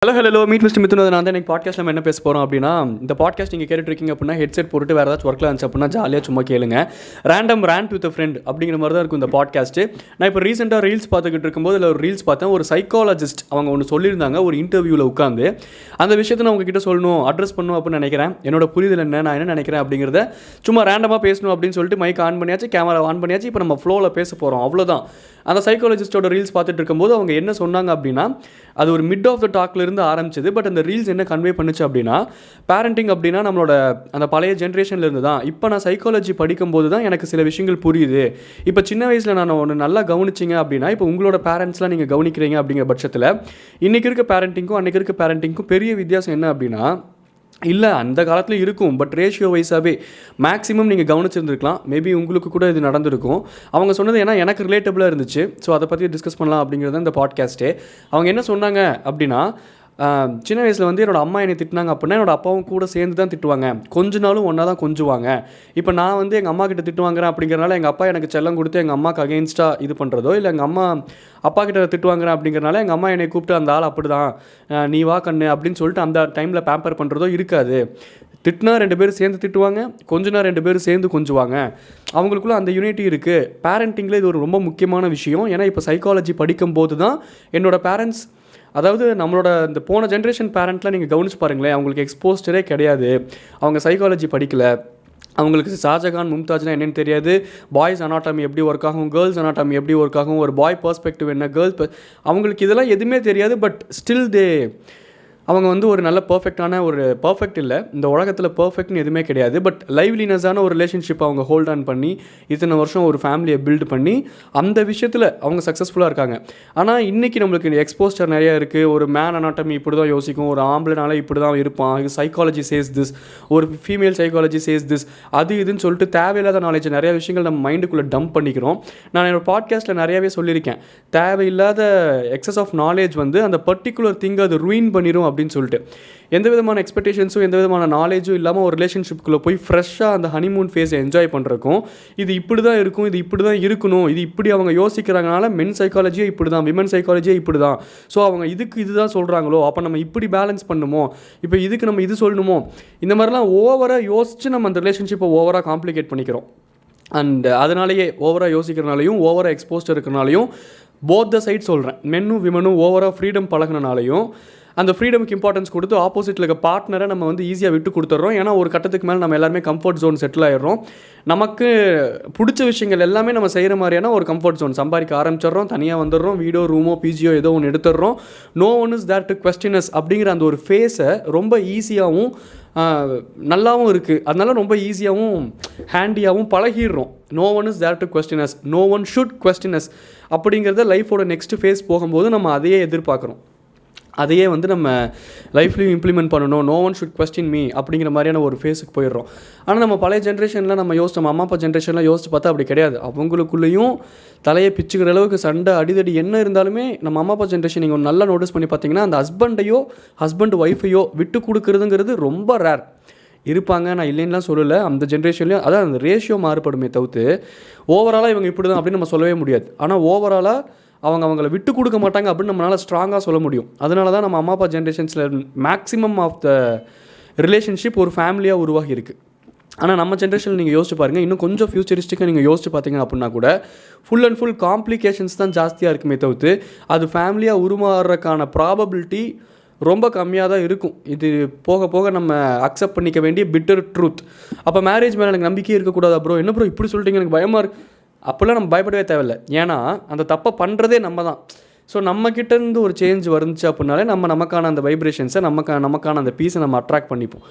Hello meet mister Mithun. நான் தான் எனக்கு பாட்காஸ்ட் நம்ம என்ன பேச போகிறோம் அப்படின்னா, இந்த பாட்காஸ்ட் நீங்கள் கேட்டுட்ருக்கீங்க அப்படின்னா ஹெட்செட் போட்டு வேறு ஏதாச்சும் ஒர்க்கில் இருந்துச்சு அப்படின்னா ஜாலியாக சும்மா கேளுங்க. ரேண்டம் ரேண்ட் வித் ஃப்ரெண்ட் அப்படிங்கிற மாதிரி தான் இருக்கும் இந்த பாட்காஸ்ட்டு. நான் இப்போ ரீசெண்டாக ரீல்ஸ் பார்த்துக்கிட்டு இருக்கும்போது இல்லை ஒரு ரீல்ஸ் பார்த்தேன். ஒரு சைக்காலஜிஸ்ட் அவங்க ஒன்று சொல்லியிருந்தாங்க ஒரு இன்டர்வியூவில் உட்காந்து. அந்த விஷயத்தை நான் உங்ககிட்ட சொல்லணும், அட்ரஸ் பண்ணணும் அப்படின்னு நினைக்கிறேன். என்னோட புரிதல் என்ன, நான் என்ன நினைக்கிறேன் அப்படிங்கிறத சும்மா ரேண்டமாக பேசணும் அப்படின்னு சொல்லிட்டு மைக் ஆன் பண்ணியாச்சு, கேமரா ஆன் பண்ணியாச்சு. இப்போ நம்ம ஃப்ளோவில் பேச போகிறோம், அவ்வளோதான். அந்த சைக்காலஜிஸ்டோட ரீல்ஸ் பார்த்துட்டு இருக்கும்போது அவங்க என்ன சொன்னாங்க அப்படின்னா, அது ஒரு மிட் ஆஃப் த டாக்லேருந்து ஆரம்பிச்சது. பட் அந்த ரீல்ஸ் என்ன கன்வே பண்ணுச்சு அப்படின்னா, பேரண்டிங் அப்படின்னா நம்மளோட அந்த பழைய ஜென்ரேஷன்லேருந்து தான். இப்போ நான் சைக்காலஜி படிக்கும்போது தான் எனக்கு சில விஷயங்கள் புரியுது. இப்போ சின்ன வயசில் நான் ஒன்று நல்லா கவனிச்சிங்க அப்படின்னா, இப்போ உங்களோட பேரண்ட்ஸ்லாம் நீங்கள் கவனிக்கிறீங்க அப்படிங்கிற பட்சத்தில் இன்றைக்கி இருக்க பேரண்டிங்கும் அன்றைக்கி இருக்க பேரண்டிங்கும் பெரிய வித்தியாசம் என்ன அப்படின்னா, இல்லை அந்த காலத்தில் இருக்கும், பட் ரேஷியோ வைஸாகவே மேக்ஸிமம் நீங்கள் கவனிச்சிருந்துருக்கலாம். மேபி உங்களுக்கு கூட இது நடந்திருக்கும். அவங்க சொன்னது ஏன்னா எனக்கு ரிலேட்டபிளாக இருந்துச்சு. ஸோ அதை பற்றி டிஸ்கஸ் பண்ணலாம் அப்படிங்கிறது இந்த பாட்காஸ்ட்டே. அவங்க என்ன சொன்னாங்க அப்படின்னா, சின்ன வயசில் வந்து என்னோடய அம்மா என்னை திட்டினாங்க அப்படின்னா என்னோடய அப்பாவும் கூட சேர்ந்து தான் திட்டுவாங்க. கொஞ்ச நாளும் ஒன்றா தான் கொஞ்சுவாங்க. இப்போ நான் வந்து எங்கள் அம்மா கிட்ட திட்டுவாங்கிறேன் அப்படிங்கிறனால எங்கள் அப்பா எனக்கு செல்லம் கொடுத்து எங்கள் அம்மாவுக்கு அகெயின்ஸ்டாக இது பண்ணுறதோ, இல்லை எங்கள் அம்மா அப்பா கிட்ட திட்டுவாங்கிறேன் அப்படிங்கிறனால எங்கள் அம்மா என்னை கூப்பிட்டு அந்த ஆள் அப்படி தான் நீ வா கண்ணு அப்படின்னு சொல்லிட்டு அந்த டைமில் பேம்பர் பண்ணுறதோ இருக்காது. திட்டினா 2 பேரும் சேர்ந்து திட்டுவாங்க, கொஞ்சனா 2 பேரும் சேர்ந்து கொஞ்சுவாங்க. அவங்களுக்குள்ள அந்த யூனிட்டி இருக்குது. பேரண்டிங்கில் இது ஒரு ரொம்ப முக்கியமான விஷயம். ஏன்னா இப்போ சைக்காலஜி படிக்கும்போது தான் என்னோடய பேரண்ட்ஸ், அதாவது நம்மளோட இந்த போன ஜென்ரேஷன் பேரண்ட்லாம் நீங்கள் கவனிச்சு பாருங்களேன், அவங்களுக்கு எக்ஸ்போஸ்டரே கிடையாது. அவங்க சைக்காலஜி படிக்கலை. அவங்களுக்கு ஷாஜகான் மும்தாஜ்னா என்னென்னு தெரியாது. பாய்ஸ் அனாட்டமி எப்படி ஒர்க் ஆகும், கேர்ள்ஸ் அனாட்டமி எப்படி ஒர்க் ஆகும், ஒரு பாய் பர்ஸ்பெக்டிவ் என்ன, அவங்களுக்கு இதெல்லாம் எதுவுமே தெரியாது. பட் ஸ்டில் அவங்க வந்து ஒரு நல்ல பர்ஃபெக்டான ஒரு பர்ஃபெக்ட் இல்லை, இந்த உலகத்தில் பர்ஃபெக்ட்னு எதுவுமே கிடையாது. பட் லைவ்லினஸான ஒரு ரிலேஷன்ஷிப் அவங்க ஹோல்ட் ஆன் பண்ணி இத்தனை வருஷம் ஒரு ஃபேமிலியை பில்டு பண்ணி அந்த விஷயத்தில் அவங்க சக்ஸஸ்ஃபுல்லாக இருக்காங்க. ஆனால் இன்றைக்கி நம்மளுக்கு எக்ஸ்போஸ்டர் நிறையா இருக்குது. ஒரு மேன் அனாட்டமி இப்படி தான் யோசிக்கும், ஒரு ஆம்பளைனால இப்படி தான் இருப்பான், இது சைக்காலஜி சேஸ் திஸ், ஒரு ஃபீமேல் சைக்காலஜி சேஸ் திஸ், அது இதுன்னு சொல்லிட்டு தேவையில்லாத நாலேஜ் நிறைய விஷயங்கள் நம்ம மைண்டுக்குள்ளே டம்ப் பண்ணிக்கிறோம். நான் என்னோடய பாட்காஸ்ட்டில் நிறையாவே சொல்லியிருக்கேன், தேவையில்லாத எக்ஸஸ் ஆஃப் நாலேஜ் வந்து அந்த பர்டிகுலர் திங்கை அது ரூயின் பண்ணிடும் அப்படின்னு சொல்லிட்டு. எந்த விதமான எக்ஸ்பெக்டேஷன்ஸும் எந்த விதமான நாலேஜும் இல்லாமல் ஒரு ரிலேஷன்ஷிப்புக்குள்ளே போய் ஃப்ரெஷ்ஷாக அந்த ஹனிமூன் ஃபேஸை என்ஜாய் பண்ணுறக்கும், இது இப்படி தான் இருக்கும், இது இப்படி தான் இருக்கணும், இது இப்படி அவங்க யோசிக்கிறாங்கனால மென் சைக்காலஜியே இப்படி தான், விமன் சைக்காலஜியே இப்படி தான், ஸோ அவங்க இதுதான் சொல்கிறாங்களோ அப்போ நம்ம இப்படி பேலன்ஸ் பண்ணுமோ, இப்போ இதுக்கு நம்ம இது சொல்லணுமோ, இந்த மாதிரிலாம் ஓவராக யோசித்து நம்ம அந்த ரிலேஷன்ஷிப்பை ஓவராக காம்ப்ளிகேட் பண்ணிக்கிறோம். அண்ட் அதனாலேயே ஓவராக யோசிக்கிறனாலையும் ஓவராக எக்ஸ்போஸ்ட் இருக்கிறனாலையும் போத் த சைட் சொல்கிறேன், மென்னும் விமனும் ஓவராக ஃப்ரீடம் பழகினாலையும் அந்த ஃப்ரீடமுக்கு இம்பார்ட்டன்ஸ் கொடுத்து ஆப்போசிட்டில் இருக்க பார்ட்னரை நம்ம வந்து ஈஸியாக விட்டு கொடுத்துட்றோம். ஏன்னா ஒரு கட்டத்துக்கு மேலே நம்ம எல்லாருமே கம்ஃபர்ட் ஜோன் செட்டில் ஆகிடுறோம். நமக்கு பிடிச்ச விஷயங்கள் எல்லாமே நம்ம செய்கிற மாதிரியான ஒரு கம்ஃபர்ட் ஜோன் சம்பாதிக்க ஆரம்பிச்சிடுறோம், தனியாக வந்துடுறோம், வீடோ ரூமோ பிஜியோ ஏதோ ஒன்று எடுத்துடுறோம். No one is there to question us அப்படிங்கிற அந்த ஒரு ஃபேஸை ரொம்ப ஈஸியாகவும் நல்லாவும் இருக்குது. அதனால ரொம்ப ஈஸியாகவும் ஹேண்டியாகவும் பழகிடுறோம். No one is there to question us, no one should question us அப்படிங்கிறத லைஃபோட நெக்ஸ்ட் ஃபேஸ் போகும்போது நம்ம அதையே எதிர்பார்க்குறோம். அதையே வந்து நம்ம லைஃப்லையும் இம்ப்ளிமெண்ட் பண்ணணும். No one should question me அப்படிங்கிற மாதிரியான ஒரு ஃபேஸுக்கு போயிடுறோம். ஆனால் நம்ம பழைய ஜென்ரேஷனில் நம்ம யோசிச்சோம், அம்மா அப்பா ஜென்ரேஷன்லாம் யோசிச்சு பார்த்தா அப்படி கிடையாது. அவங்களுக்குள்ளேயும் தலையை பிச்சுக்கிற அளவுக்கு சண்டை அடிதடி என்ன இருந்தாலுமே நம்ம அம்மா அப்பா ஜென்ரேஷன் நீங்கள் நல்லா நோட்டீஸ் பண்ணி பார்த்தீங்கன்னா அந்த ஹஸ்பண்ட் ஒய்ஃபையோ விட்டு கொடுக்குறதுங்கிறது ரொம்ப ரேர். இருப்பாங்க, நான் இல்லைன்னுலாம் சொல்லலை. அந்த ஜென்ரேஷன்லேயும் அதான் அந்த ரேஷியோ மாறுபடுமே தவிர்த்து ஓவராலாக இவங்க இப்படி தான் அப்படின்னு நம்ம சொல்லவே முடியாது. ஆனால் ஓவராலாக அவங்கள விட்டு கொடுக்க மாட்டாங்க அப்படின்னு நம்மளால் ஸ்ட்ராங்காக சொல்ல முடியும். அதனால தான் நம்ம அம்மா அப்பா ஜென்ரேஷன்ஸில் மேக்ஸிமம் ஆஃப் த ரிலேஷன்ஷிப் ஒரு ஃபேமிலியாக உருவாகி இருக்குது. ஆனால் நம்ம ஜென்ரேஷனில் நீங்கள் யோசிச்சு பாருங்கள், இன்னும் கொஞ்சம் ஃபியூச்சரிஸ்டிக்காக நீங்கள் யோசிச்சு பார்த்தீங்க அப்படின்னா கூட ஃபுல் அண்ட் ஃபுல் காம்ப்ளிகேஷன்ஸ் தான் ஜாஸ்தியாக இருக்குமே தவிர்த்து அது ஃபேமிலியாக உருமாறுறதுக்கான ப்ராபபிலிட்டி ரொம்ப கம்மியாக தான் இருக்கும். இது போக போக நம்ம அக்செப்ட் பண்ணிக்க வேண்டிய பிட்டர் ட்ரூத். அப்போ மேரேஜ் மேலே எனக்கு நம்பிக்கையே இருக்கக்கூடாது. அப்புறம் என்ன ப்ரோ இப்படி சொல்லிட்டீங்க, எனக்கு பயமாக இருக்குது, அப்போல்லாம் நம்ம பயப்படவே தேவையில்லை. ஏன்னா அந்த தப்பை பண்ணுறதே நம்ம தான். ஸோ நம்மக்கிட்டேருந்து ஒரு சேஞ்ச் வந்துச்சு அப்படின்னாலே நமக்கான அந்த வைப்ரேஷன்ஸை நமக்கான அந்த பீஸை நம்ம அட்ராக்ட் பண்ணிப்போம்.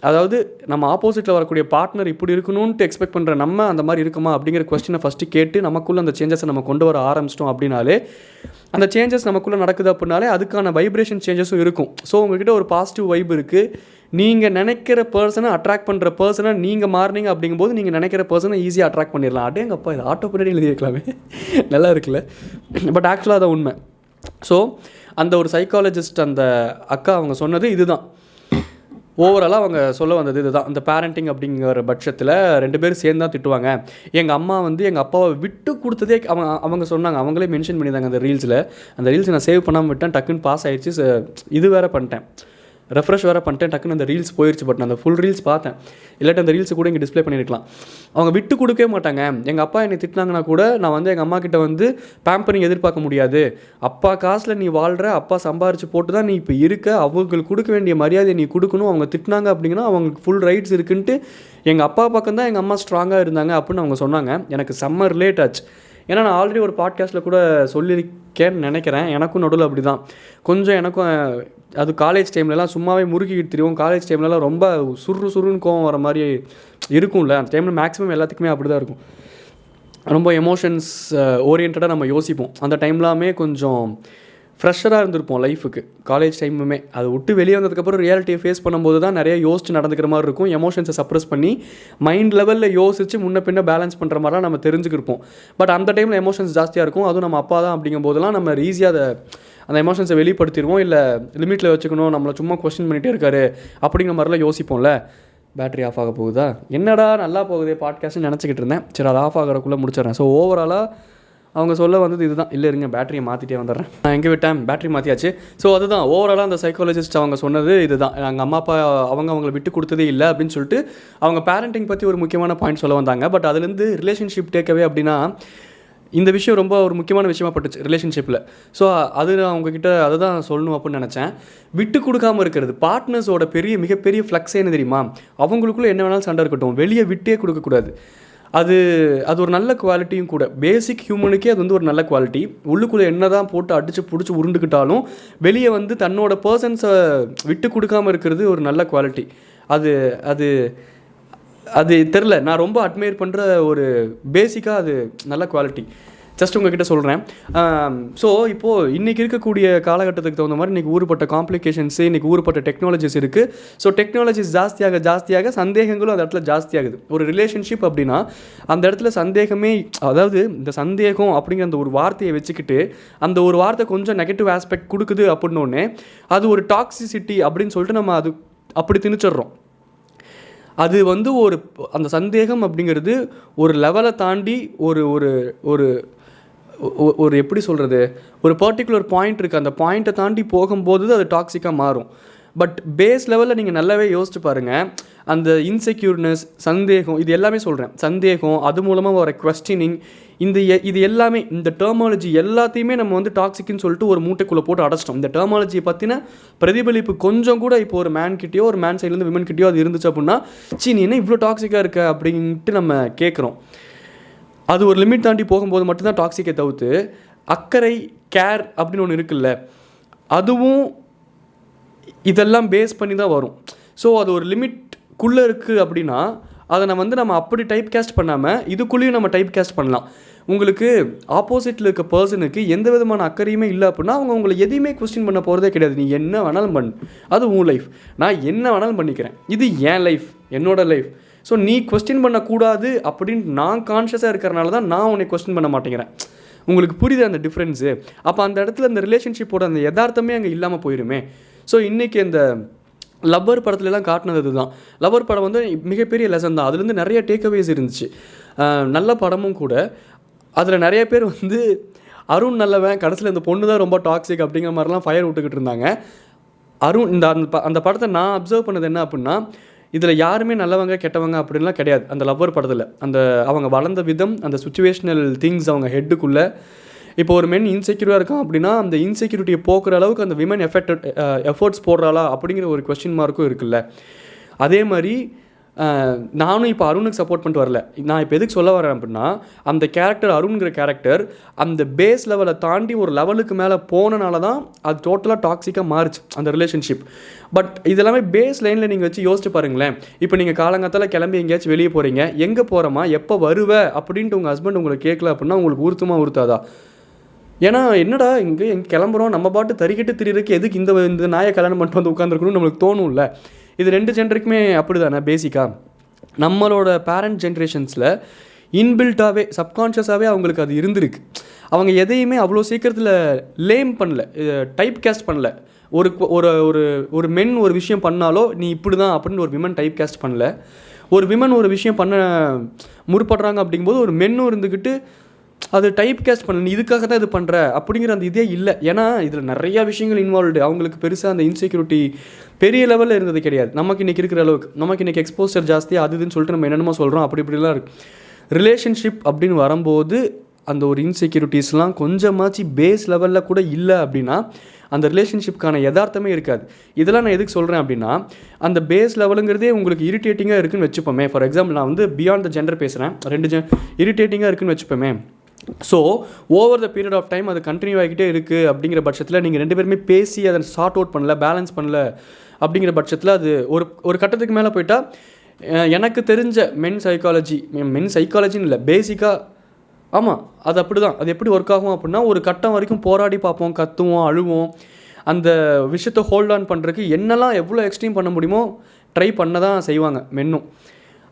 அதாவது நம்ம ஆப்போசிட்டில் வரக்கூடிய பார்ட்னர் இப்படி இருக்கணும்ன்ட்டு எக்ஸ்பெக்ட் பண்ணுற நம்ம அந்த மாதிரி இருக்குமா அப்படிங்கிற கொஸ்டினை ஃபஸ்ட்டு கேட்டு நமக்குள்ளே அந்த சேஞ்சஸை நம்ம கொண்டு வர ஆரம்பிச்சிட்டோம் அப்படின்னாலே அந்த சேஞ்சஸ் நமக்குள்ளே நடக்குது அப்படின்னாலே அதுக்கான வைப்ரேஷன் சேஞ்சஸும் இருக்கும். ஸோ உங்கள்கிட்ட ஒரு பாசிட்டிவ் வைப் இருக்குது. நீங்கள் நினைக்கிற பர்சனை அட்ராக்ட் பண்ணுற பர்சனை நீங்கள் மாறினீங்க அப்படிங்கும்போது நீங்கள் நினைக்கிற பர்சனை ஈஸியாக அட்ராக்ட் பண்ணிடலாம். அடேங்கப்பா இது ஆட்டோ பின்னாடி எழுதி வைக்கலாமே, நல்லா இருக்குல்ல. பட் ஆக்சுவலாக அது உண்மை. ஸோ அந்த ஒரு சைக்காலஜிஸ்ட் அந்த அக்கா அவங்க சொன்னது இதுதான், ஓவராலாக அவங்க சொல்ல வந்தது இதுதான். இந்த பேரண்டிங் அப்படிங்கிற பட்சத்தில் 2 பேரும் சேர்ந்து தான் திட்டுவாங்க. எங்கள் அம்மா வந்து எங்கள் அப்பாவை விட்டு கொடுத்ததே அவங்க சொன்னாங்க. அவங்களே மென்ஷன் பண்ணியிருந்தாங்க அந்த ரீல்ஸில். அந்த ரீல்ஸ் நான் சேவ் பண்ணாமல் விட்டேன், டக்குன்னு பாஸ் ஆகிடுச்சு. இது வேறு பண்ணிட்டேன், ரெஃப்ரெஷ் வேறு பண்ணிட்டேன், டக்குன்னு அந்த ரீல்ஸ் போயிடுச்சு. பட் நான் அந்த ஃபுல் ரீல்ஸ் பார்த்தேன், இல்லாட்டி அந்த ரீல்ஸை கூட இங்கே டிஸ்பிளே பண்ணியிருக்கலாம். அவங்க விட்டு கொடுக்கவே மாட்டாங்க. எங்கள் அப்பா என்னை திட்டினாங்கன்னா கூட நான் வந்து எங்கள் அம்மா கிட்ட வந்து பேம்பரிங் எதிர்பார்க்க முடியாது. அப்பா காசில் நீ வாழ்கிற, அப்பா சம்பாரிச்சு போட்டு தான் நீ இப்போ இருக்க, அவங்களுக்கு கொடுக்க வேண்டிய மரியாதையை நீ கொடுக்கணும். அவங்க திட்டினாங்க அப்படின்னா அவங்களுக்கு ஃபுல் ரைட்ஸ் இருக்குன்ட்டு எங்கள் அப்பா பக்கம் தான் எங்கள் அம்மா ஸ்ட்ராங்காக இருந்தாங்க அப்படின்னு அவங்க சொன்னாங்க. எனக்கு செம்ம ரிலேட் ஆச்சு. ஏன்னா நான் ஆல்ரெடி ஒரு பாட்காஸ்ட்டில் கூட சொல்லியிருக்கேன்னு நினைக்கிறேன். எனக்கும் நடுவில் அப்படி தான் கொஞ்சம் எனக்கும் அது காலேஜ் டைம்லலாம் சும்மாவே முறுக்கிக்கிட்டு தெரியும். காலேஜ் டைம்லலாம் ரொம்ப சுருன்னு கோவம் வர மாதிரி இருக்கும்ல. அந்த டைமில் மேக்ஸிமம் எல்லாத்துக்குமே அப்படி தான் இருக்கும். ரொம்ப எமோஷன்ஸ் ஓரியன்டாக நம்ம யோசிப்போம். அந்த டைம்லாமே கொஞ்சம் ஃப்ரெஷராக இருந்திருப்போம் லைஃபுக்கு. காலேஜ் டைமுமே அதை விட்டு வெளியே வந்ததுக்கப்புறம் ரியாலிட்டியை ஃபேஸ் பண்ணும்போது தான் நிறைய யோசிச்சு நடந்துக்கிற மாதிரி இருக்கும். எமோஷன்ஸை சப்ரெஸ் பண்ணி மைண்ட் லெவலில் யோசித்து முன்ன பின்ன பேலன்ஸ் பண்ணுற மாதிரிலாம் நம்ம தெரிஞ்சுக்கிருப்போம். பட் அந்த டைமில் எமோஷன்ஸ் ஜாஸ்தியாக இருக்கும். அதுவும் நம்ம அப்பா தான் அப்படிங்கும் போதெல்லாம் நம்ம ஈஸியாக அந்த எமோஷன்ஸை வெளிப்படுத்திடுவோம். இல்லை லிமிட்டில் வச்சுக்கணும், நம்மளை சும்மா கொஸ்டின் பண்ணிகிட்டே இருக்காரு அப்படிங்கிற மாதிரிலாம் யோசிப்போம்ல. பேட்டரி ஆஃப் ஆக போகுதா, என்னடா நல்லா போகுதே பாட்காஸ்ட்னு நினச்சிக்கிட்டு இருந்தேன். சரி, அது ஆஃப் ஆகிறக்குள்ளே முடிச்சிடறேன். ஸோ ஓவராலாக அவங்க சொல்ல வந்தது இதுதான். இல்லை இருங்க, பேட்டரியை மாற்றிட்டே வந்துடுறேன். நான் எங்கே விட்டேன், பேட்டரி மாற்றியாச்சு. ஸோ அதுதான் ஓவராலாக அந்த சைக்காலஜிஸ்ட் அவங்க சொன்னது இதுதான். எங்கள் அம்மா அப்பா அவங்களை விட்டு கொடுத்ததே இல்லை அப்படின்னு சொல்லிட்டு அவங்க பேரண்டிங் பற்றி ஒரு முக்கியமான பாயிண்ட் சொல்ல வந்தாங்க. பட் அதுலேருந்து ரிலேஷன்ஷிப் டேக்கவே அப்படின்னா இந்த விஷயம் ரொம்ப ஒரு முக்கியமான விஷயமா பட்டுச்சு ரிலேஷன்ஷிப்பில். ஸோ அது நான் அவங்கக்கிட்ட அதை தான் சொல்லணும் அப்படின்னு நினச்சேன். விட்டு கொடுக்காமல் இருக்கிறது பார்ட்னர்ஸோட மிகப்பெரிய ஃப்ளக்ஸ் என்ன தெரியுமா? அவங்களுக்குள்ளே என்ன வேணாலும் சண்டை இருக்கட்டும், வெளியே விட்டே கொடுக்கக்கூடாது. அது ஒரு நல்ல குவாலிட்டியும் கூட. பேசிக் ஹியூமனுக்கே அது வந்து ஒரு நல்ல குவாலிட்டி. உள்ளுக்குள்ளே என்ன தான் போட்டு அடித்து பிடிச்சி உருண்டுக்கிட்டாலும் வெளியே வந்து தன்னோட பர்சன்ஸை விட்டு கொடுக்காமல் இருக்கிறது ஒரு நல்ல குவாலிட்டி. அது அது அது தெரில, நான் ரொம்ப அட்மையர் பண்ணுற ஒரு பேசிக்காக அது நல்ல குவாலிட்டி. ஜஸ்ட் உங்ககிட்ட சொல்கிறேன். ஸோ இப்போது இன்றைக்கி இருக்கக்கூடிய காலகட்டத்துக்கு தகுந்த மாதிரி இன்றைக்கி ஊறுபட்ட காம்ப்ளிகேஷன்ஸு, இன்றைக்கி ஊறுபட்ட டெக்னாலஜிஸ் இருக்குது. ஸோ டெக்னாலஜிஸ் ஜாஸ்தியாக சந்தேகங்களும் அந்த இடத்துல ஜாஸ்தியாகுது. ஒரு ரிலேஷன்ஷிப் அப்படின்னா அந்த இடத்துல சந்தேகமே, அதாவது இந்த சந்தேகம் அப்படிங்கிற அந்த ஒரு வார்த்தையை வச்சுக்கிட்டு அந்த ஒரு வார்த்தை கொஞ்சம் நெகட்டிவ் ஆஸ்பெக்ட் கொடுக்குது அப்படின்னோடனே அது ஒரு டாக்ஸிசிட்டி அப்படின்னு சொல்லிட்டு நம்ம அது அப்படி திணிச்சிடுறோம். அது வந்து அந்த சந்தேகம் அப்படிங்கிறது ஒரு லெவலை தாண்டி ஒரு ஒரு ஒரு ஒரு எப்படி சொல்கிறது, ஒரு பர்டிகுலர் பாயிண்ட் இருக்குது. அந்த பாயிண்ட்டை தாண்டி போகும்போது அது டாக்ஸிக்காக மாறும். பட் பேஸ் லெவலில் நீங்கள் நல்லாவே யோசிச்சு பாருங்கள். அந்த இன்செக்யூர்னஸ், சந்தேகம், இது எல்லாமே சொல்கிறேன். சந்தேகம், அது மூலமாக வர குவெஸ்டினிங், இது எல்லாமே, இந்த டெர்மாலஜி எல்லாத்தையுமே நம்ம வந்து டாக்ஸிக்னு சொல்லிட்டு ஒரு மூட்டைக்குள்ளே போட்டு அடைச்சிட்டோம். இந்த டெர்மாலஜியை பற்றின பிரதிபலிப்பு கொஞ்சம் கூட இப்போ ஒரு மேன்கிட்டயோ ஒரு மேன் சைட்லேருந்து விமன் கிட்டேயோ அது இருந்துச்சு அப்படின்னா, நீ என்ன இவ்வளோ டாக்ஸிக்காக இருக்க அப்படின்ட்டு நம்ம கேட்குறோம். அது ஒரு லிமிட் தாண்டி போகும்போது மட்டும்தான் டாக்ஸிக்கை தவிர்த்து அக்கறை, கேர் அப்படின்னு ஒன்று இருக்குல்ல, அதுவும் இதெல்லாம் பேஸ் பண்ணி தான் வரும். ஸோ அது ஒரு லிமிட்குள்ளே இருக்குது அப்படின்னா அதை நம்ம அப்படி டைப் கேஸ்ட் பண்ணாமல் இதுக்குள்ளேயும் நம்ம டைப் கேஸ்ட் பண்ணலாம். உங்களுக்கு ஆப்போசிட்டில் இருக்க பர்சனுக்கு எந்த விதமான அக்கறையுமே இல்லை அப்படின்னா அவங்க உங்களை எதையுமே கொஸ்டின் பண்ண போகிறதே கிடையாது. நீ என்ன வேணாலும் பண்ணு, அது உன் லைஃப், நான் என்ன வேணாலும் பண்ணிக்கிறேன், இது என் லைஃப், என்னோட லைஃப். ஸோ நீ கொஸ்டின் பண்ணக்கூடாது அப்படின்னு நான் கான்ஷியஸாக இருக்கிறனால தான் நான் உன்னை கொஸ்டின் பண்ண மாட்டேங்கிறேன். உங்களுக்கு புரியுது அந்த டிஃப்ரென்ஸு? அப்போ அந்த இடத்துல அந்த ரிலேஷன்ஷிப்போட அந்த யதார்த்தமே அங்கே இல்லாமல் போயிடுமே. ஸோ இன்றைக்கி அந்த லவ்வர் படத்துலலாம் காட்டினது தான். லவ்வர் படம் வந்து மிகப்பெரிய லெசன் தான். அதுலேருந்து நிறைய டேக்அவேஸ் இருந்துச்சு. நல்ல படமும் கூட. அதில் நிறைய பேர் வந்து அருண் நல்லவன், கடைசியில் இந்த பொண்ணு தான் ரொம்ப டாக்ஸிக் அப்படிங்கிற மாதிரிலாம் ஃபயர் விட்டுக்கிட்டு இருந்தாங்க. அருண் அந்த படத்தை நான் அப்சர்வ் பண்ணது என்ன அப்படின்னா, இதில் யாருமே நல்லவங்க கெட்டவங்க அப்படின்லாம் கிடையாது. அந்த லவ்வர் படத்தில் அவங்க வளர்ந்த விதம், அந்த சுச்சுவேஷ்னல் திங்ஸ் அவங்க ஹெட்டுக்குள்ளே. இப்போ ஒரு மென் இன்செக்யூராக இருக்கான் அப்படின்னா அந்த இன்செக்யூரிட்டியை போக்குற அளவுக்கு அந்த விமன் எஃபர்ட்ஸ் போடுறாளா அப்படிங்கிற ஒரு கொஸ்டின் மார்க்கும் இருக்குல்ல. அதே மாதிரி நானும் இப்போ அருணுக்கு சப்போர்ட் பண்ணிட்டு வரல. நான் இப்போ எதுக்கு சொல்ல வரேன் அப்படின்னா, அந்த கேரக்டர், அருண்கிற கேரக்டர் அந்த பேஸ் லெவலை தாண்டி ஒரு லெவலுக்கு மேலே போனனால தான் அது டோட்டலாக டாக்ஸிக்காக மாறுச்சு அந்த ரிலேஷன்ஷிப். பட் இதெல்லாமே பேஸ் லைனில் நீங்கள் வச்சு யோசிச்சு பாருங்களேன். இப்போ நீங்கள் காலங்காத்தால் கிளம்பி எங்கேயாச்சும் வெளியே போகிறீங்க, எங்கே போகிறோமா, எப்போ வருவ அப்படின்ட்டு உங்கள் ஹஸ்பண்ட் உங்களை கேட்கல அப்படின்னா உங்களுக்கு உறுத்தாதா? ஏன்னா என்னடா எங்கே கிளம்புறோம், நம்ம பாட்டு தறிக்கிட்டு திரியிறதுக்கு எதுக்கு இந்த நாயை கல்யாணம் பண்ணிட்டு வந்து உட்காந்துருக்கணும்னு நம்மளுக்கு தோணும்ல. இது 2 ஜென்டருக்குமே அப்படி தானே பேசிக்காக. நம்மளோட பேரண்ட் ஜென்ரேஷன்ஸில் இன்பில்ட்டாகவே சப்கான்ஷியஸாகவே அவங்களுக்கு அது இருந்திருக்கு. அவங்க எதையுமே அவ்வளோ சீக்கிரத்தில் லேம் பண்ணல, டைப் கேஸ்ட் பண்ணல. ஒரு ஒரு ஒரு ஒரு மென் ஒரு விஷயம் பண்ணாலோ நீ இப்படி தான் அப்படின்னு ஒரு விமன் டைப் கேஸ்ட் பண்ணல. ஒரு விமன் ஒரு விஷயம் பண்ண முற்படுறாங்க அப்படிங்கும்போது ஒரு மென்னும் இருந்துக்கிட்டு அது டைப் கேஸ்ட் பண்ணல, நீ இதுக்காக தான் இது பண்ணுற அப்படிங்கிற அந்த இதே இல்லை. ஏன்னா இதில் நிறையா விஷயங்கள் இன்வால்வ்டு. அவங்களுக்கு பெருசாக அந்த இன்செக்யூரிட்டி பெரிய லெவலில் இருந்தது கிடையாது. நமக்கு இன்றைக்கி இருக்கிற அளவுக்கு நமக்கு இன்றைக்கி எக்ஸ்போசர் ஜாஸ்தி அதுன்னு சொல்லிட்டு நம்ம என்னென்னமோ சொல்கிறோம். அப்படி இப்படிலாம் இருக்குது. ரிலேஷன்ஷிப் அப்படின்னு வரும்போது அந்த ஒரு இன்செக்யூரிட்டிஸ்லாம் கொஞ்சமாச்சு பேஸ் லெவலில் கூட இல்லை அப்படின்னா அந்த ரிலேஷன்ஷிப்கான யதார்த்தமே இருக்காது. இதெல்லாம் நான் எதுக்கு சொல்கிறேன் அப்படின்னா, அந்த பேஸ் லெவலுங்கிறதே உங்களுக்கு இரிட்டேட்டிங்காக இருக்குன்னு வச்சுப்போமே. ஃபார் எக்ஸாம்பிள் நான் வந்து பியாண்ட் த ஜெண்டர் பேசுகிறேன், 2 இரிட்டேட்டிங்காக இருக்குன்னு வச்சுப்போமே. So over the period of time அது கண்டினியூ ஆகிக்கிட்டே இருக்குது அப்படிங்கிற பட்சத்தில் நீங்கள் 2 பேருமே பேசி அதை சார்ட் அவுட் பண்ணல, பேலன்ஸ் பண்ணல அப்படிங்கிற பட்சத்தில் அது ஒரு கட்டத்துக்கு மேலே போயிட்டால் எனக்கு தெரிஞ்ச மென் சைக்காலஜின்னு இல்லை, பேசிக்காக ஆமாம் அது அப்படி தான். அது எப்படி ஒர்க் ஆகும் அப்படின்னா, ஒரு கட்டம் வரைக்கும் போராடி பார்ப்போம், கத்துவோம், அழுவோம். அந்த விஷயத்தை ஹோல்ட் ஆன் பண்ணுறதுக்கு என்னெல்லாம் எவ்வளோ எக்ஸ்ட்ரீம் பண்ண முடியுமோ ட்ரை பண்ண தான் செய்வாங்க மென்னும்.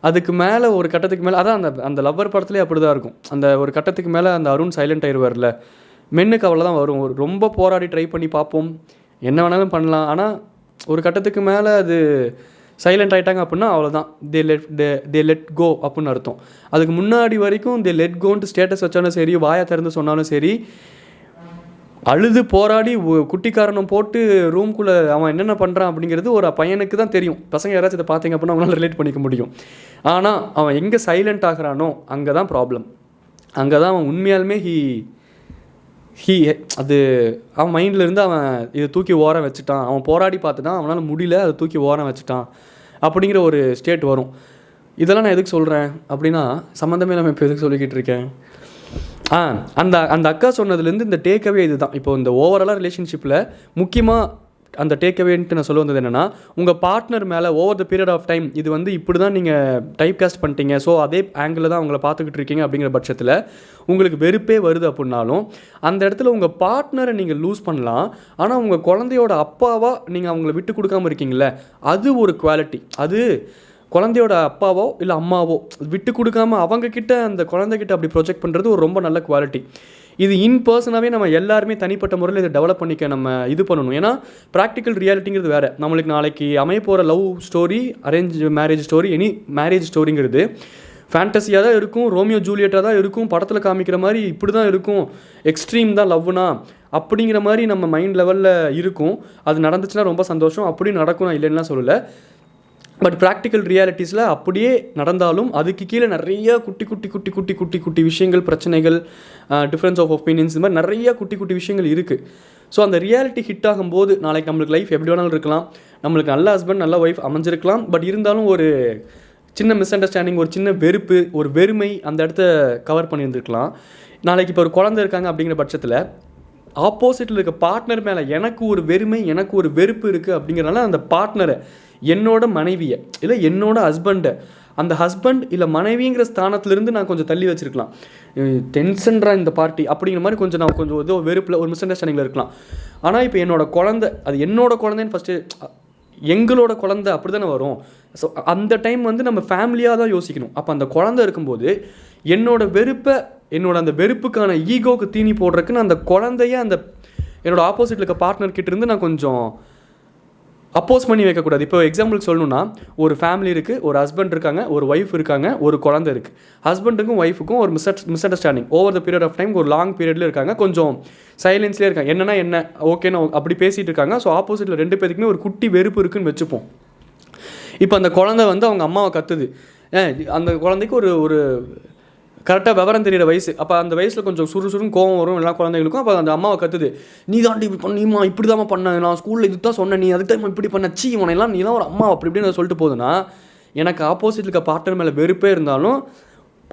அதுக்கு மேலே ஒரு கட்டத்துக்கு மேலே அதான் அந்த லவ்வர் படத்துலேயே அப்படி தான் இருக்கும். அந்த ஒரு கட்டத்துக்கு மேலே அந்த அருண் சைலண்ட் ஆயிடுவார்ல, மென்னுக்கு அவ்வளோ தான் வரும். ரொம்ப போராடி ட்ரை பண்ணி பார்ப்போம், என்ன வேணாலும் பண்ணலாம். ஆனால் ஒரு கட்டத்துக்கு மேலே அது சைலண்ட் ஆகிட்டாங்க அப்படின்னா அவ்வளோதான், தே லெட் கோ அப்படின்னு அர்த்தம். அதுக்கு முன்னாடி வரைக்கும் தே லெட் கோன்ட்டு ஸ்டேட்டஸ் வச்சாலும் சரி, வாயை திறந்து சொன்னாலும் சரி, அழுது போராடி குட்டிக்காரணம் போட்டு ரூம்குள்ளே அவன் என்னென்ன பண்ணுறான் அப்படிங்கிறது ஒரு பையனுக்கு தான் தெரியும். பசங்க யாராச்சும் இதை பார்த்தீங்க அப்படின்னா அவங்களால ரிலேட் பண்ணிக்க முடியும். ஆனால் அவன் எங்கே சைலண்ட் ஆகிறானோ அங்கே தான் ப்ராப்ளம். அங்கே தான் அவன் உண்மையாலுமே அது அவன் மைண்டில் இருந்து அவன் இதை தூக்கி ஓரம் வச்சுட்டான், அவன் போராடி பார்த்துட்டான், அவனால் முடியல, அதை தூக்கி ஓரம் வச்சுட்டான் அப்படிங்கிற ஒரு ஸ்டேட் வரும். இதெல்லாம் நான் எதுக்கு சொல்கிறேன் அப்படின்னா, சம்மந்தமே நம்ம இப்போ எதுக்கு சொல்லிக்கிட்டு இருக்கேன். அந்த அக்கா சொன்னதுலேருந்து இந்த டேக்அவே இது தான். இப்போ இந்த ஓவராலாக ரிலேஷன்ஷிப்பில் முக்கியமாக அந்த டேக்அவேன்ட்டு நான் சொல்ல வந்தது என்னென்னா, உங்கள் பார்ட்னர் மேலே over the period of time இது வந்து இப்படி தான் நீங்கள் டைப் காஸ்ட் பண்ணிட்டீங்க, ஸோ அதே ஆங்கிளில் தான் அவங்கள பார்த்துக்கிட்டு இருக்கீங்க அப்படிங்கிற பட்சத்தில் உங்களுக்கு வெறுப்பே வருது அப்படின்னாலும் அந்த இடத்துல உங்கள் பார்ட்னரை நீங்கள் லூஸ் பண்ணலாம். ஆனால் உங்கள் குழந்தையோட அப்பாவாக நீங்கள் அவங்கள விட்டு கொடுக்காமல் இருக்கீங்களே, அது ஒரு குவாலிட்டி. அது குழந்தையோட அப்பாவோ இல்லை அம்மாவோ விட்டு கொடுக்காமல் அவங்கக்கிட்ட அந்த குழந்தைகிட்ட அப்படி ப்ரொஜெக்ட் பண்ணுறது ஒரு ரொம்ப நல்ல குவாலிட்டி. இது பர்சனாகவே நம்ம எல்லாருமே தனிப்பட்ட முறையில் இதை டெவலப் பண்ணிக்க நம்ம இது பண்ணணும். ஏன்னா ப்ராக்டிக்கல் ரியாலிட்டிங்கிறது வேறு. நம்மளுக்கு நாளைக்கு அமைய போகிற love story, arrange marriage story, any marriage ஸ்டோரிங்கிறது ஃபேண்டஸியாக தான் இருக்கும், ரோமியோ ஜூலியட்டாக தான் இருக்கும், படத்தில் காமிக்கிற மாதிரி இப்படி தான் இருக்கும், எக்ஸ்ட்ரீம் தான் லவ்னா அப்படிங்கிற மாதிரி நம்ம மைண்ட் லெவலில் இருக்கும். அது நடந்துச்சுன்னா ரொம்ப சந்தோஷம், அப்படி நடக்கும், நான் இல்லைன்னா சொல்லலை. பட் ப்ராக்டிக்கல் ரியாலிட்டிஸில் அப்படியே நடந்தாலும் அதுக்கு கீழே நிறைய குட்டி குட்டி குட்டி குட்டி குட்டி குட்டி விஷயங்கள், பிரச்சனைகள், டிஃப்ரென்ஸ் ஆஃப் ஒப்பீனியன்ஸ், இந்த மாதிரி நிறைய குட்டி குட்டி விஷயங்கள் இருக்குது. ஸோ அந்த ரியாலிட்டி ஹிட் ஆகும்போது நாளைக்கு நம்மளுக்கு லைஃப் எப்படி வேணாலும் இருக்கலாம், நம்மளுக்கு நல்ல ஹஸ்பண்ட் நல்ல ஒய்ஃப் அமைஞ்சிருக்கலாம். பட் இருந்தாலும் ஒரு சின்ன மிஸ் அண்டர்ஸ்டாண்டிங், ஒரு சின்ன வெறுப்பு, ஒரு வெறுமை அந்த இடத்த கவர் பண்ணியிருந்துருக்கலாம். நாளைக்கு இப்போ ஒரு குழந்தை இருக்காங்க அப்படிங்கிற பட்சத்தில் ஆப்போசிட்டில் இருக்க பார்ட்னர் மேலே எனக்கு ஒரு வெறுமை, எனக்கு ஒரு வெறுப்பு இருக்குது அப்படிங்கிறனால அந்த பார்ட்னரை, என்னோட மனைவியை இல்லை என்னோட ஹஸ்பண்டை, அந்த ஹஸ்பண்ட் இல்லை மனைவிங்கிற ஸ்தானத்துலேருந்து நான் கொஞ்சம் தள்ளி வச்சுருக்கலாம். டென்ஷன்றாக இந்த பார்ட்டி அப்படிங்கிற மாதிரி கொஞ்சம் நான் கொஞ்சம் ஏதோ வெறுப்பில் ஒரு மிஸ் அண்டர்ஸ்டாண்டிங்கில் இருக்கலாம். ஆனால் இப்போ என்னோடய குழந்தை, அது என்னோடய குழந்தைன்னு ஃபஸ்ட்டு எங்களோட குழந்தை அப்படி தானே வரும். ஸோ அந்த டைம் வந்து நம்ம ஃபேமிலியாக தான் யோசிக்கணும். அப்போ அந்த குழந்தை இருக்கும்போது என்னோடய வெறுப்பை, அந்த வெறுப்புக்கான ஈகோவுக்கு தீனி போடுறதுக்கு நான் அந்த குழந்தைய அந்த என்னோடய ஆப்போசிட்டில் இருக்க பார்ட்னர்கிட்ட இருந்து நான் கொஞ்சம் அப்போஸ் பண்ணி வைக்கக்கூடாது. இப்போ எக்ஸாம்பிள் சொல்லணும்னா, ஒரு ஃபேமிலி இருக்குது, ஒரு ஹஸ்பண்ட் இருக்காங்க, ஒரு ஒய்ஃப் இருக்காங்க, ஒரு குழந்தை இருக்குது. ஹஸ்பண்டுக்கும் ஒய்ஃபுக்கும் ஒரு misunderstanding over the period of time, ஒரு லாங் பீரியடில் இருக்காங்க, கொஞ்சம் சைலன்ஸ்லேயே இருக்காங்க. என்னன்னா என்ன ஓகேன்னு அப்படி பேசிகிட்டு இருக்காங்க. ஸோ ஆப்போசிட்டில் 2 பேருக்குமே ஒரு குட்டி வெறுப்பு இருக்குன்னு வச்சுப்போம். இப்போ அந்த குழந்தை வந்து அவங்க அம்மாவை கத்துது. அந்த குழந்தைக்கு ஒரு கரெக்டாக விவரம் தெரிகிற வயசு. அப்போ அந்த வயசில் கொஞ்சம் சுறுசுறுன்னு கோவம் வரும் எல்லா குழந்தைகளுக்கும். அப்போ அந்த அம்மாவை கத்துது, நீ தாண்டி இப்படி பண்ணிமா, இப்படி தான் பண்ண, நான் ஸ்கூலில் இது தான் சொன்னேன், நீ அதுக்கு தான் இப்படி பண்ண, சீ உனையெல்லாம் நீலாம் ஒரு அம்மா அப்படி இப்படின்னு சொல்லிட்டு போகுதுன்னா, எனக்கு ஆப்போசிட்டில் இருக்க பார்ட்னர் மேலே வெறுப்பே இருந்தாலும்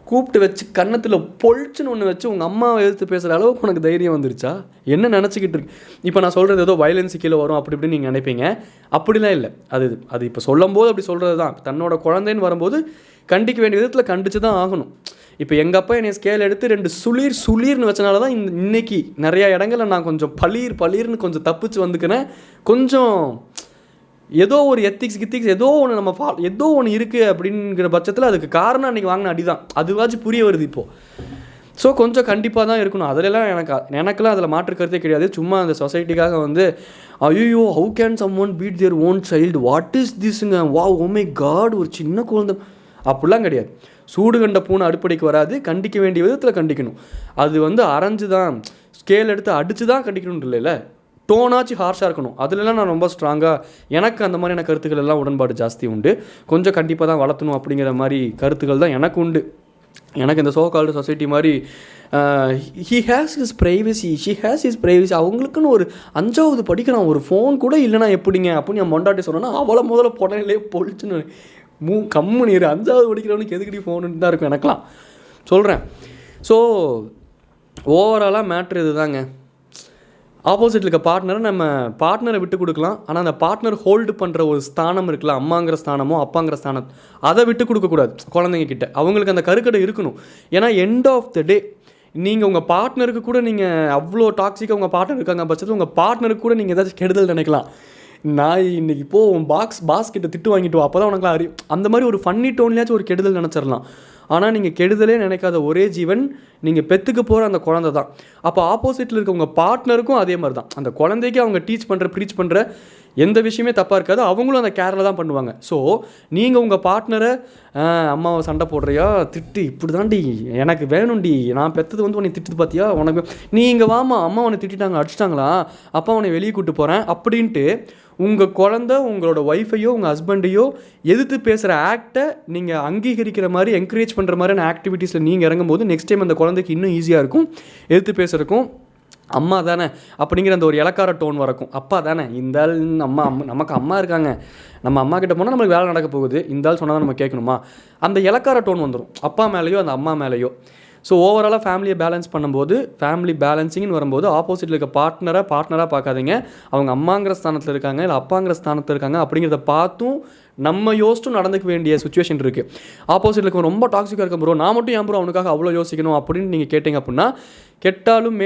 கூப்பிட்டு வச்சு கன்னத்தில் பொழிச்சுன்னு ஒன்று வச்சு உங்கள் அம்மாவை எதிர்த்து பேசுகிற அளவுக்கு உனக்கு தைரியம் வந்துருச்சா? என்ன நினச்சிக்கிட்டு இருக்கு? இப்போ நான் சொல்கிறது ஏதோ வயலன்ஸு கீழே வரும் அப்படி இப்படின்னு நீங்கள் நினைப்பீங்க. அப்படிலாம் இல்லை. அது இப்போ சொல்லும் போது அப்படி சொல்கிறது தான். தன்னோட குழந்தைன்னு வரும்போது கண்டிக்க வேண்டிய விதத்தில் கண்டித்து தான் ஆகணும். இப்போ எங்கள் அப்பா என்னை ஸ்கேல் எடுத்து 2 சுளீர்னு வச்சனால தான் இன்னைக்கு நிறையா இடங்களில் நான் கொஞ்சம் பளீர்னு கொஞ்சம் தப்பிச்சு வந்துக்கிறேன். கொஞ்சம் ஏதோ ஒரு எத்திக்ஸ் ஏதோ ஒன்று நம்ம ஏதோ ஒன்று இருக்குது அப்படிங்கிற பட்சத்தில் அதுக்கு காரணம் அன்றைக்கி வாங்கின அடி தான். அதுவாச்சும் புரிய வருது இப்போது. ஸோ கொஞ்சம் கண்டிப்பாக தான் இருக்கணும். அதிலெல்லாம் எனக்கெல்லாம் அதில் மாற்று கருத்தே கிடையாது. சும்மா அந்த சொசைட்டிக்காக வந்து ஐயோ how can someone beat their own child, what is திஸ்ங்க, வா ஓ மை காட், ஒரு சின்ன குழந்தை, அப்படிலாம் கிடையாது. சூடு கண்ட பூனை அடுப்படைக்கு வராது, கண்டிக்க வேண்டிய விதத்தில் கண்டிக்கணும். அது வந்து அரைஞ்சு தான் ஸ்கேல் எடுத்து அடித்து தான் கண்டிக்கணும் இல்லைல்ல, டோனாச்சு ஹார்ஷாக இருக்கணும். அதிலலாம் நான் ரொம்ப ஸ்ட்ராங்காக, எனக்கு அந்த மாதிரியான கருத்துக்கள் எல்லாம் உடன்பாடு ஜாஸ்தி உண்டு. கொஞ்சம் கண்டிப்பாக தான் வளர்த்தணும் அப்படிங்கிற மாதிரி கருத்துக்கள் தான் எனக்கு உண்டு. எனக்கு இந்த சோ கால்டு சொசைட்டி மாதிரி he has his privacy, she has his privacy, அவங்களுக்குன்னு ஒரு 5வது படிக்கிறான், ஒரு ஃபோன் கூட இல்லைனா எப்படிங்க அப்படின்னு என் மொண்டாட்டி சொன்னேன்னா அவளை முதல்ல புடனிலே பொழிச்சுன்னு கம்மு நீர் 5வது படிக்கிறவனுக்கு எதுக்கடி ஃபோனுன்னு தான் இருக்கும் எனக்கெலாம் சொல்கிறேன். ஸோ ஓவராலாக மேட்ரு இது தாங்க. ஆப்போசிட்டில் இருக்க பார்ட்னரை நம்ம பார்ட்னரை விட்டு கொடுக்கலாம், ஆனால் அந்த பார்ட்னர் ஹோல்டு பண்ணுற ஒரு ஸ்தானம் இருக்குல்ல, அம்மாங்கிற ஸ்தானமோ அப்பாங்கிற ஸ்தானம், அதை விட்டு கொடுக்கக்கூடாது குழந்தைங்க கிட்ட. அவங்களுக்கு அந்த கருக்கடை இருக்கணும். ஏன்னா எண்ட் ஆஃப் த டே நீங்கள் உங்கள் பார்ட்னருக்கு கூட நீங்கள் அவ்வளோ டாக்ஸிக்காக உங்கள் பார்ட்னர் இருக்காங்க பட்சத்தில் உங்கள் பார்ட்னருக்கு கூட நீங்கள் ஏதாச்சும் கெடுதல் நினைக்கலாம். நான் இன்றைக்கி இப்போது உன் பாஸ் கிட்ட திட்டு வாங்கிட்டு வா, அப்போ தான் உனக்குலாம் அறியும், அந்த மாதிரி ஒரு ஃபன்னி டோன்லேயாச்சும் ஒரு கெடுதல் நினச்சிடலாம். ஆனால் நீங்கள் கெடுதலே நினைக்காத ஒரே ஜீவன் நீங்கள் பெற்றுக்க போகிற அந்த குழந்தை தான். அப்போ ஆப்போசிட்டில் இருக்க உங்கள் பார்ட்னருக்கும் அதே மாதிரி தான். அந்த குழந்தைக்கு அவங்க ப்ரீச் பண்ணுற எந்த விஷயமே தப்பாக இருக்காது, அவங்களும் அந்த கேரில் தான் பண்ணுவாங்க. ஸோ நீங்கள் உங்கள் பார்ட்னரை அம்மாவை சண்டை போடுறியா, திட்டு, இப்படி தாண்டி எனக்கு வேணும்டி, நான் பெற்றது வந்து உன்னை திட்டுது பார்த்தியா, உனக்கு நீ இங்கே வாமா, அம்மா உன்னை திட்டாங்க, அடிச்சிட்டாங்களா, அப்பா உன்னை வெளியே கூப்பிட்டு போகிறேன் அப்படின்ட்டு உங்கள் குழந்தை உங்களோட ஒய்ஃபையோ உங்கள் ஹஸ்பண்டையோ எதிர்த்து பேசுகிற ஆக்டை நீங்கள் அங்கீகரிக்கிற மாதிரி என்கரேஜ் பண்ணுற மாதிரியான ஆக்டிவிட்டீஸில் நீங்கள் இறங்கும்போது நெக்ஸ்ட் டைம் அந்த குழந்தைக்கு இன்னும் ஈஸியாக இருக்கும். எதிர்த்து பேசுகிறதுக்கும் அம்மா தானே அப்படிங்கிற அந்த ஒரு இலக்கார டோன் வரக்கும். அப்பா தானே, இந்த ஆள் நமக்கு அம்மா இருக்காங்க, நம்ம அம்மா கிட்ட போனால் நம்மளுக்கு வேலை நடக்க போகுது, இந்த ஆள் சொன்னால் தான் நம்ம கேட்கணுமா, அந்த இலக்கார டோன் வந்துடும் அப்பா மேலேயோ அந்த அம்மா மேலேயோ. ஸோ ஓவராலாக ஃபேமிலியை பேலன்ஸ் பண்ணும்போது, ஃபேமிலி பேலன்சிங்னு வரும்போது ஆப்போசிட்டில் இருக்க பார்ட்னராக பார்க்காதீங்க. அவங்க அம்மாங்கிற ஸ்தானத்தில் இருக்காங்க இல்லை அப்பாங்கிற ஸ்தானத்தில் இருக்காங்க அப்படிங்கிறத பார்த்தும் நம்ம யோசிச்சும் நடந்துக்க வேண்டிய சுச்சுவேஷன் இருக்குது. ஆப்போசிட்டில் இருக்க ரொம்ப டாக்ஸிக்காக இருக்க ப்ரோ, நான் மட்டும் ஏன் ப்ரோ அவனுக்காக அவ்வளோ யோசிக்கணும் அப்படின்னு நீங்கள் கேட்டிங்க அப்படின்னா, கெட்டாலும்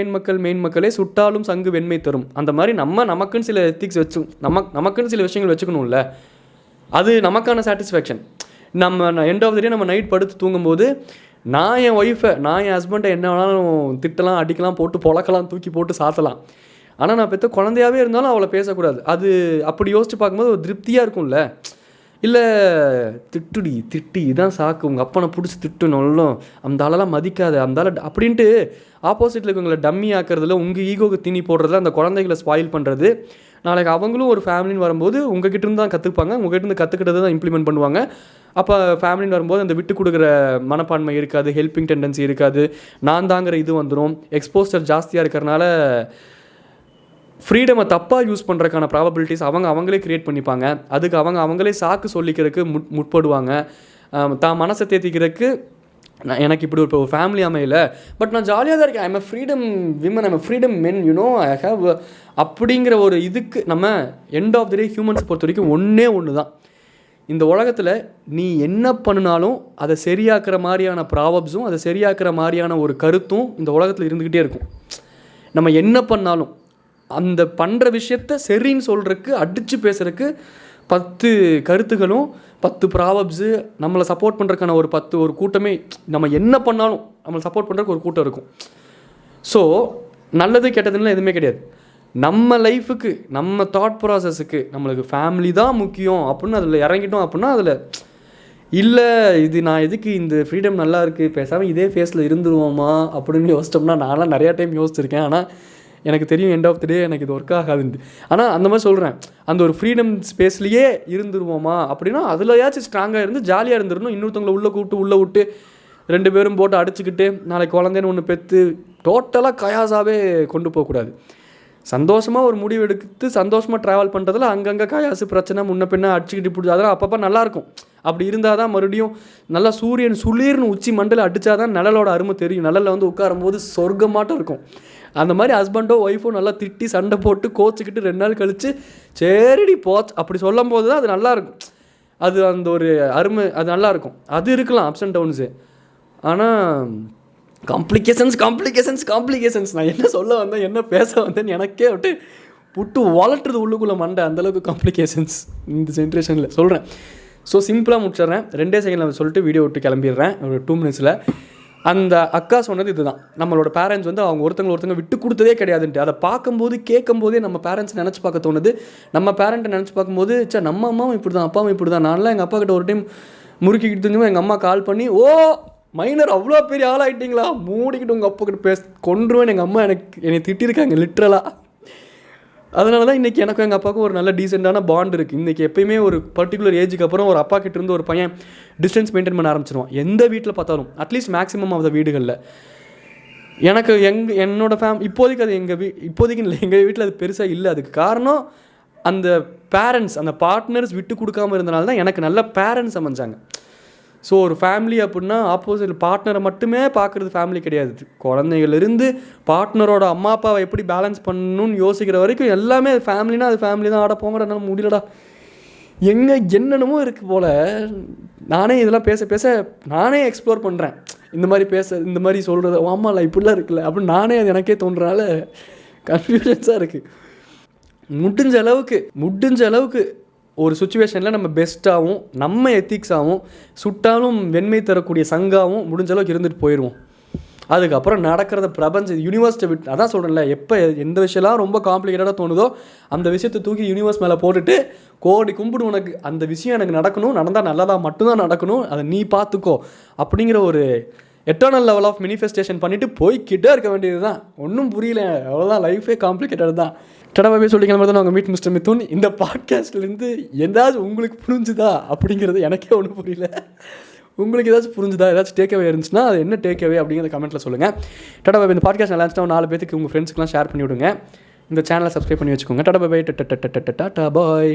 மேன்மக்களே சுட்டாலும் சங்கு வெண்மை தரும். அந்த மாதிரி நமக்குன்னு சில எத்திக்ஸ் நமக்குன்னு சில விஷயங்கள் வச்சுக்கணும்ல, அது நமக்கான சாட்டிஸ்ஃபேக்ஷன். நம்ம எண்ட் ஆஃப் த டே நம்ம நைட் படுத்து தூங்கும்போது நான் என் ஒய்ஃபை என் ஹஸ்பண்டை என்ன வேணாலும் திட்டலாம், அடிக்கலாம், போட்டு பொழக்கலாம், தூக்கி போட்டு சாத்தலாம். ஆனால் நான் பெற்ற குழந்தையாகவே இருந்தாலும் அவளை பேசக்கூடாது. அது அப்படி யோசித்து பார்க்கும்போது ஒரு திருப்தியாக இருக்கும்ல. இல்லை திட்டி இதான் சாக்கு, உங்கள் அப்பனை பிடிச்சி திட்டுனாலும் அந்த ஆளெல்லாம் மதிக்காத, அந்த ஆளை அப்படின்ட்டு ஆப்போசிட்டில் இருக்கவங்களை டம்மி ஆக்கிறதுல, உங்கள் ஈகோக்கு தீனி போடுறதுல, அந்த குழந்தைகளை ஸ்பாயில் பண்ணுறது. நாளைக்கு அவங்களும் ஒரு ஃபேமிலின்னு வரும்போது உங்ககிட்டருந்து தான் கற்றுப்பாங்க, உங்ககிட்டருந்து கற்றுக்கிட்டது தான் இம்ப்ளிமெண்ட் பண்ணுவாங்க. அப்போ ஃபேமிலின்னு வரும்போது அந்த விட்டு கொடுக்குற மனப்பான்மை இருக்காது, ஹெல்பிங் டெண்டன்சி இருக்காது, நான் தாங்கிற இது வந்துடும். எக்ஸ்போஸ்டர் ஜாஸ்தியாக இருக்கிறனால ஃப்ரீடமை தப்பாக யூஸ் பண்ணுறதுக்கான ப்ராபபிலிட்டிஸ் அவங்களே க்ரியேட் பண்ணிப்பாங்க. அதுக்கு அவங்களே சாக்கு சொல்லிக்கிறதுக்கு முற்படுவாங்க. தான் மனசை தேத்திக்கிறதுக்கு எனக்கு இப்படி ஒரு ஃபேமிலி அமையல, பட் நான் ஜாலியாக தான் இருக்கேன், I'm freedom women, I'm freedom men, I have அப்படிங்கிற ஒரு இதுக்கு நம்ம எண்ட் ஆஃப் த டே ஹியூமன்ஸை பொறுத்த வரைக்கும் ஒன்று தான். இந்த உலகத்தில் நீ என்ன பண்ணினாலும் அதை சரியாக்குற மாதிரியான ப்ராபப்ஸும் அதை சரியாக்குற மாதிரியான ஒரு கருத்தும் இந்த உலகத்தில் இருந்துக்கிட்டே இருக்கும். நம்ம என்ன பண்ணாலும் அந்த பண்ணுற விஷயத்த சரின்னு சொல்கிறதுக்கு, அடித்து பேசுகிறதுக்கு 10 கருத்துகளும் 10 ப்ராபப்ஸு நம்மளை சப்போர்ட் பண்ணுறதுக்கான ஒரு கூட்டமே, நம்ம என்ன பண்ணாலும் நம்மளை சப்போர்ட் பண்ணுறதுக்கு ஒரு கூட்டம் இருக்கும். ஸோ நல்லது கெட்டதுன்னா எதுவுமே கிடையாது. நம்ம லைஃபுக்கு, நம்ம தாட் ப்ராசஸுக்கு நம்மளுக்கு ஃபேமிலி தான் முக்கியம் அப்படின்னு அதில் இறங்கிட்டோம் அப்படின்னா, அதில் இல்லை இது நான் எதுக்கு இந்த ஃப்ரீடம் நல்லா இருக்குது, பேசாமல் இதே ஃபேஸில் இருந்துருவோமா அப்படின்னு யோசிச்சோம்னா, நான்லாம் நிறையா டைம் யோசிச்சிருக்கேன். ஆனால் எனக்கு தெரியும் எண்ட் ஆஃப் த டே எனக்கு இது ஒர்க் ஆகாதுன்ட்டு. ஆனால் அந்த மாதிரி சொல்கிறேன், அந்த ஒரு ஃப்ரீடம் ஸ்பேஸ்லேயே இருந்துருவோமா அப்படின்னா அதுலையாச்சும் ஸ்ட்ராங்காக இருந்து ஜாலியாக இருந்துடணும். இன்னொருத்தவங்களை உள்ளே விட்டு 2 பேரும் போட்டு அடிச்சுக்கிட்டு நாளைக்கு குழந்தைன்னு ஒன்று பெற்று டோட்டலாக கயாசாவே கொண்டு போகக்கூடாது. சந்தோஷமாக ஒரு முடிவு எடுத்து சந்தோஷமாக ட்ராவல் பண்ணுறதுல அங்கங்கே கயாசு பிரச்சனை முன்ன பின்ன அடிச்சுக்கிட்டு பிடிச்சி அதெல்லாம் அப்பப்போ நல்லாயிருக்கும். அப்படி இருந்தால் தான் மறுபடியும் நல்லா சூரியன் சுளீர்னு உச்சி மண்டல அடித்தா தான் நிழலோட அருமை தெரியும். நிழலில் வந்து உட்காரும்போது சொர்க்கமாட்டம் இருக்கும். அந்த மாதிரி ஹஸ்பண்டோ ஒய்ஃபோ நல்லா திட்டி சண்டை போட்டு கோச்சிக்கிட்டு 2 நாள் கழித்து சரிடி போச் அப்படி சொல்லும் போது தான் அது நல்லாயிருக்கும். அது அந்த ஒரு அருமை அது நல்லாயிருக்கும். அது இருக்கலாம் அப்ஸ் அண்ட் டவுன்ஸு. ஆனால் காம்ப்ளிகேஷன்ஸ் நான் என்ன சொல்ல வந்தேன், என்ன பேச வந்தேன்னு எனக்கே விட்டு புட்டு வளட்டுறது உள்ளுக்குள்ளே மண்டை. அந்தளவுக்கு காம்ப்ளிகேஷன்ஸ் இந்த ஜென்ரேஷனில் சொல்கிறேன். ஸோ சிம்பிளாக முடிச்சிடுறேன், 2 செகண்டில் சொல்லிட்டு வீடியோ விட்டு கிளம்பிடுறேன் ஒரு 2 மினிட்ஸில். அந்த அக்கா சொன்னது இதுதான், நம்மளோட பேரண்ட்ஸ் வந்து அவங்க ஒருத்தங்க விட்டு கொடுத்ததே கிடையாதுன்ட்டு. அதை பார்க்கும்போது கேட்கும்போதே நம்ம பேரண்ட்ஸ் நினச்சி பார்க்க தோணுது. நம்ம பேரண்ட்டை நினச்சி பார்க்கும்போது நம்ம அம்மாவும் இப்படி தான், அப்பாவும் இப்படி தான். நான்லாம் எங்கள் அப்பா கிட்ட ஒரு டைம் முறுக்கிக்கிட்டு தெரிஞ்சுமா எங்கள் அம்மா கால் பண்ணி, ஓ மைனர் அவ்வளோ பெரிய ஆளாயிட்டீங்களா, மூடிக்கிட்டு உங்கள் அப்பா கிட்ட கொன்றுவேன் எங்கள் அம்மா என்னை திட்டிருக்காங்க லிட்ரலாக. அதனால தான் இன்றைக்கி எனக்கும் எங்கள் அப்பாவுக்கும் ஒரு நல்ல டீசெண்டான பாண்ட் இருக்குது. இன்றைக்கி எப்பயுமே ஒரு பர்டிகுலர் ஏஜுக்கு அப்புறம் ஒரு அப்பா கிட்டேருந்து ஒரு பையன் டிஸ்டன்ஸ் மெயின்டைன் பண்ண ஆரம்பிச்சிருவான். எந்த வீட்டில் பார்த்தாலும் அட்லீஸ்ட் மேக்ஸிமம் ஆஃப் த வீடுகளில். எனக்கு என்னோடய இப்போதைக்கு அது இப்போதைக்கு இல்லை, எங்கள் வீட்டில் அது பெருசாக இல்லை. அதுக்கு காரணம் அந்த பேரண்ட்ஸ், அந்த பார்ட்னர்ஸ் விட்டு கொடுக்காமல் இருந்தனால தான் எனக்கு நல்ல பேரண்ட்ஸ் அமைஞ்சாங்க. ஸோ ஒரு ஃபேமிலி அப்படின்னா ஆப்போசிட் பார்ட்னரை மட்டுமே பார்க்குறது ஃபேமிலி கிடையாது. குழந்தைகளிருந்து பார்ட்னரோட அம்மா அப்பாவை எப்படி பேலன்ஸ் பண்ணணும்னு யோசிக்கிற வரைக்கும் எல்லாமே அது ஃபேமிலினா அது ஃபேமிலி தான். ஆட போங்கடா என்னால் முடியலடா, என்னென்னமோ இருக்குது போல். நானே இதெல்லாம் பேச நானே எக்ஸ்ப்ளோர் பண்ணுறேன். இந்த மாதிரி சொல்கிறது, ஆமாம்ல இப்படிலாம் இருக்குல்ல அப்படின்னு நானே அது எனக்கே தோன்றனால கன்ஃபியூஷன்ஸாக இருக்குது. முடிஞ்ச அளவுக்கு ஒரு சுச்சுவேஷனில் நம்ம பெஸ்ட்டாகவும் நம்ம எத்திக்ஸாகவும் சுட்டாலும் வெண்மை தரக்கூடிய சங்காகவும் முடிஞ்ச அளவுக்கு இருந்துட்டு போயிடுவோம். அதுக்கப்புறம் நடக்கிறத பிரபஞ்சம் யூனிவர்ஸ்ட்டை விட்டு, அதான் சொல்கிறேன்ல, எப்போ எந்த விஷயம்லாம் ரொம்ப காம்ப்ளிகேட்டடாக தோணுதோ அந்த விஷயத்தை தூக்கி யூனிவர்ஸ் மேலே போட்டுட்டு கோடி கும்பிடு, உனக்கு அந்த விஷயம் எனக்கு நடக்கணும், நடந்தால் நல்லதாக மட்டும்தான் நடக்கணும், அதை நீ பார்த்துக்கோ அப்படிங்கிற ஒரு எட்டர்னல் லெவல் ஆஃப் மேனிஃபெஸ்டேஷன் பண்ணிவிட்டு போய்கிட்டே இருக்க வேண்டியது தான். ஒன்றும் புரியல, அவ்வளோதான், லைஃபே காம்ப்ளிகேட்டட் தான். டடாவே சொல்லிக்கிற மாதிரி தான் நாங்கள் மீட் மிஸ்டர் மிதுன். இந்த பாட்காஸ்ட்லேருந்து ஏதாச்சும் உங்களுக்கு புரிஞ்சுதா அப்படிங்கிறது எனக்கே ஒன்றும் புரியல. உங்களுக்கு ஏதாச்சும் புரிஞ்சுதா, ஏதாச்சும் டேக்அவே இருந்துச்சுன்னா அது என்ன டேக்அவே அப்படிங்கிறத கமெண்ட்டில் சொல்லுங்கள். டடாவே இந்த பாட்காஸ்ட் நல்லா இருந்துச்சுன்னா 4 பேருக்கு உங்கள் ஃப்ரெண்ட்ஸ்க்குலாம் ஷேர் பண்ணி விடுங்க. இந்த சேனலை சப்ஸ்கிரைப் பண்ணி வச்சுக்கோங்க. டடா பை, டாடா பாய்.